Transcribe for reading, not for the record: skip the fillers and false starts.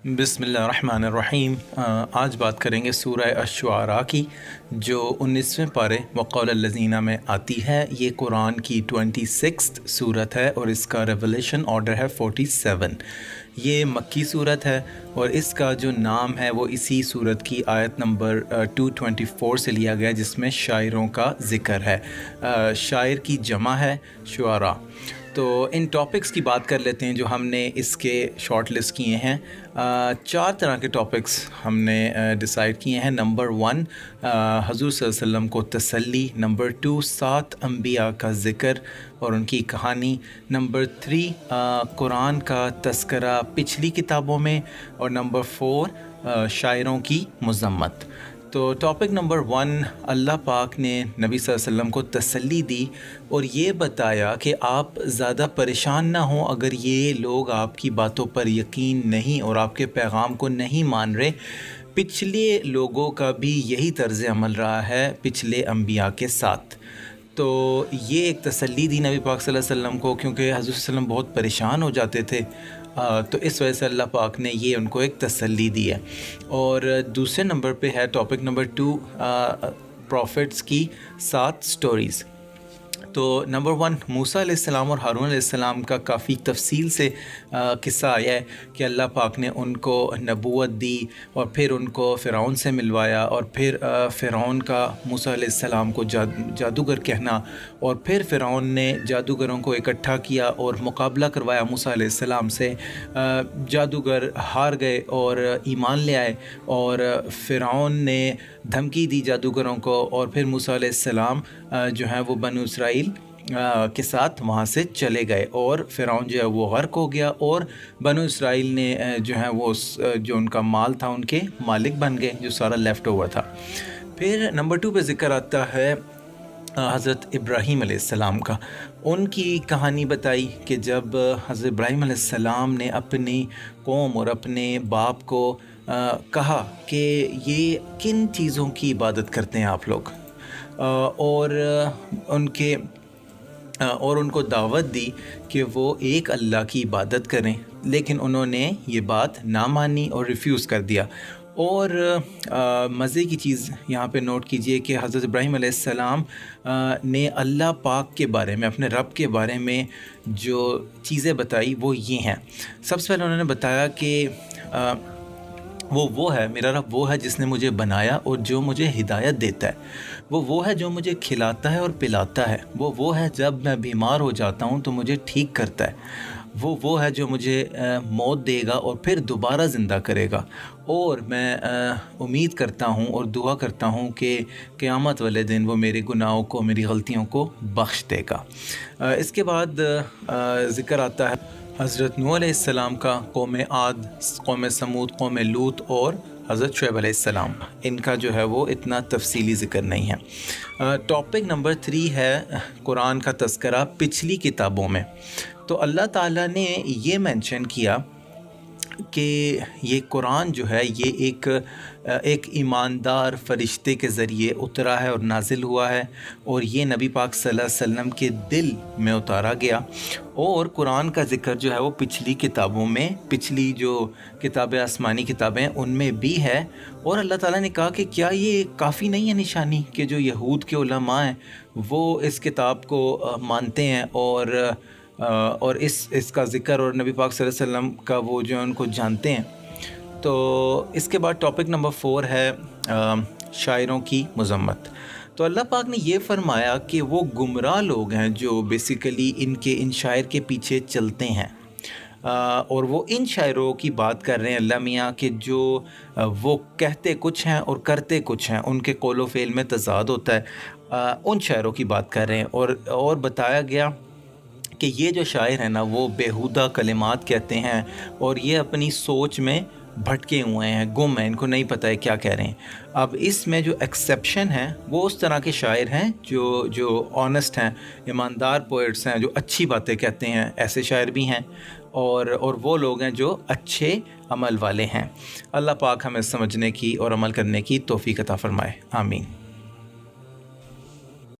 بسم اللہ الرحمن الرحیم۔ آج بات کریں گے سورہ اش-شعراء کی، جو 19ویں پارے وقول الذین میں آتی ہے۔ یہ قرآن کی 26 سورت ہے اور اس کا ریولیشن آرڈر ہے 47۔ یہ مکی صورت ہے اور اس کا جو نام ہے وہ اسی صورت کی آیت نمبر 224 سے لیا گیا، جس میں شاعروں کا ذکر ہے۔ شاعر کی جمع ہے شعراء۔ تو ان ٹاپکس کی بات کر لیتے ہیں جو ہم نے اس کے شارٹ لسٹ کیے ہیں۔ 4 طرح کے ٹاپکس ہم نے ڈیسائیڈ کیے ہیں۔ نمبر 1 حضور صلی اللہ علیہ وسلم کو تسلی، نمبر 2 7 انبیاء کا ذکر اور ان کی کہانی، نمبر 3 قرآن کا تذکرہ پچھلی کتابوں میں، اور نمبر 4 شاعروں کی مذمت۔ تو ٹاپک نمبر 1، اللہ پاک نے نبی صلی اللہ علیہ وسلم کو تسلی دی اور یہ بتایا کہ آپ زیادہ پریشان نہ ہوں اگر یہ لوگ آپ کی باتوں پر یقین نہیں اور آپ کے پیغام کو نہیں مان رہے۔ پچھلے لوگوں کا بھی یہی طرز عمل رہا ہے پچھلے انبیاء کے ساتھ۔ تو یہ ایک تسلی دی نبی پاک صلی اللہ علیہ وسلم کو، کیونکہ حضور صلی اللہ علیہ وسلم بہت پریشان ہو جاتے تھے، تو اس وجہ سے اللہ پاک نے یہ ان کو ایک تسلی دی ہے۔ اور دوسرے نمبر پہ ہے ٹاپک نمبر 2، پروفٹس کی 7 سٹوریز۔ تو نمبر 1 موسیٰ علیہ السلام اور ہارون علیہ السلام کا کافی تفصیل سے قصہ آیا ہے کہ اللہ پاک نے ان کو نبوت دی اور پھر ان کو فرعون سے ملوایا، اور پھر فرعون کا موسیٰ علیہ السلام کو جادوگر کہنا، اور پھر فرعون نے جادوگروں کو اکٹھا کیا اور مقابلہ کروایا موسیٰ علیہ السلام سے۔ جادوگر ہار گئے اور ایمان لے آئے، اور فرعون نے دھمکی دی جادوگروں کو، اور پھر موسیٰ علیہ السلام جو ہیں وہ بنو اسرائیل کے ساتھ وہاں سے چلے گئے، اور فرعون جو ہے وہ غرق ہو گیا، اور بنو اسرائیل نے جو ہے وہ جو ان کا مال تھا ان کے مالک بن گئے، جو سارا لیفٹ اوور تھا۔ پھر نمبر 2 پہ ذکر آتا ہے حضرت ابراہیم علیہ السلام کا۔ ان کی کہانی بتائی کہ جب حضرت ابراہیم علیہ السلام نے اپنی قوم اور اپنے باپ کو کہا کہ یہ کن چیزوں کی عبادت کرتے ہیں آپ لوگ، اور ان کو دعوت دی کہ وہ ایک اللہ کی عبادت کریں، لیکن انہوں نے یہ بات نہ مانی اور ریفیوز کر دیا۔ اور مزے کی چیز یہاں پہ نوٹ کیجئے کہ حضرت ابراہیم علیہ السلام نے اللہ پاک کے بارے میں، اپنے رب کے بارے میں جو چیزیں بتائی وہ یہ ہیں۔ سب سے پہلے انہوں نے بتایا کہ وہ ہے، میرا رب وہ ہے جس نے مجھے بنایا اور جو مجھے ہدایت دیتا ہے، وہ ہے جو مجھے کھلاتا ہے اور پلاتا ہے، وہ ہے جب میں بیمار ہو جاتا ہوں تو مجھے ٹھیک کرتا ہے، وہ ہے جو مجھے موت دے گا اور پھر دوبارہ زندہ کرے گا، اور میں امید کرتا ہوں اور دعا کرتا ہوں کہ قیامت والے دن وہ میرے گناہوں کو، میری غلطیوں کو بخش دے گا۔ اس کے بعد ذکر آتا ہے حضرت نوح علیہ السلام کا، قوم عاد، قوم سمود، قوم لوط اور حضرت شعیب علیہ السلام۔ ان کا جو ہے وہ اتنا تفصیلی ذکر نہیں ہے۔ ٹاپک نمبر 3 ہے قرآن کا تذکرہ پچھلی کتابوں میں۔ تو اللہ تعالیٰ نے یہ مینشن کیا کہ یہ قرآن جو ہے یہ ایک ایماندار فرشتے کے ذریعے اترا ہے اور نازل ہوا ہے، اور یہ نبی پاک صلی اللہ علیہ وسلم کے دل میں اتارا گیا، اور قرآن کا ذکر جو ہے وہ پچھلی کتابوں میں، پچھلی جو کتابیں، آسمانی کتابیں، ان میں بھی ہے۔ اور اللہ تعالیٰ نے کہا کہ کیا یہ کافی نہیں ہے نشانی کہ جو یہود کے علماء ہیں وہ اس کتاب کو مانتے ہیں اور اس کا ذکر اور نبی پاک صلی اللہ علیہ وسلم کا وہ جو ان کو جانتے ہیں۔ تو اس کے بعد ٹاپک نمبر 4 ہے شاعروں کی مذمت۔ تو اللہ پاک نے یہ فرمایا کہ وہ گمراہ لوگ ہیں جو بیسیکلی ان شاعر کے پیچھے چلتے ہیں، اور وہ ان شاعروں کی بات کر رہے ہیں اللہ میاں کہ جو وہ کہتے کچھ ہیں اور کرتے کچھ ہیں، ان کے قول و فعل میں تضاد ہوتا ہے، ان شاعروں کی بات کر رہے ہیں۔ اور بتایا گیا کہ یہ جو شاعر ہیں نا وہ بیہودہ کلمات کہتے ہیں، اور یہ اپنی سوچ میں بھٹکے ہوئے ہیں، گم ہیں، ان کو نہیں پتہ ہے کیا کہہ رہے ہیں۔ اب اس میں جو ایکسیپشن ہیں وہ اس طرح کے شاعر ہیں جو آنیسٹ ہیں، ایماندار پوئٹس ہیں، جو اچھی باتیں کہتے ہیں، ایسے شاعر بھی ہیں، اور وہ لوگ ہیں جو اچھے عمل والے ہیں۔ اللہ پاک ہمیں سمجھنے کی اور عمل کرنے کی توفیق عطا فرمائے، آمین۔